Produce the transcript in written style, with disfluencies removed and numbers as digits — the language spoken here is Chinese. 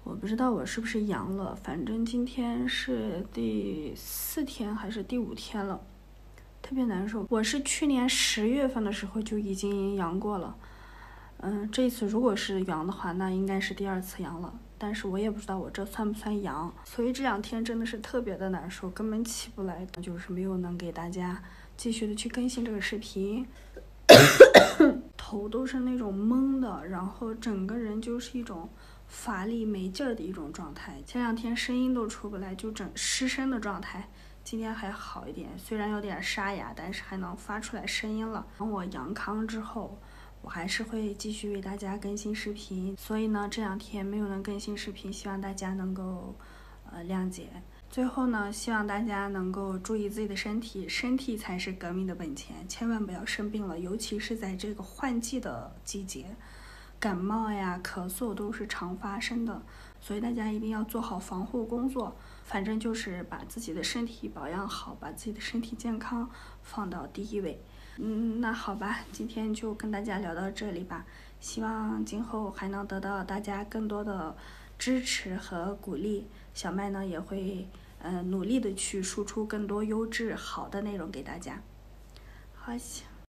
我不知道我是不是阳了，反正今天是第4天还是第5天了，特别难受。我是去年10月份的时候就已经阳过了，这一次如果是阳的话，那应该是第2次阳了，但是我也不知道我这算不算阳，所以这2天真的是特别的难受，根本起不来，就是没有能给大家继续的去更新这个视频。头都是那种懵的，然后整个人就是一种乏力没劲儿的一种状态，前2天声音都出不来，就整失声的状态。今天还好一点，虽然有点沙哑，但是还能发出来声音了。等我阳康之后，我还是会继续为大家更新视频，所以呢这2天没有能更新视频，希望大家能够谅解。最后呢，希望大家能够注意自己的身体，身体才是革命的本钱，千万不要生病了，尤其是在这个换季的季节，感冒呀、咳嗽都是常发生的，所以大家一定要做好防护工作，反正就是把自己的身体保养好，把自己的身体健康放到第一位。那好吧，今天就跟大家聊到这里吧，希望今后还能得到大家更多的支持和鼓励，小麦呢也会努力的去输出更多优质好的内容给大家。好。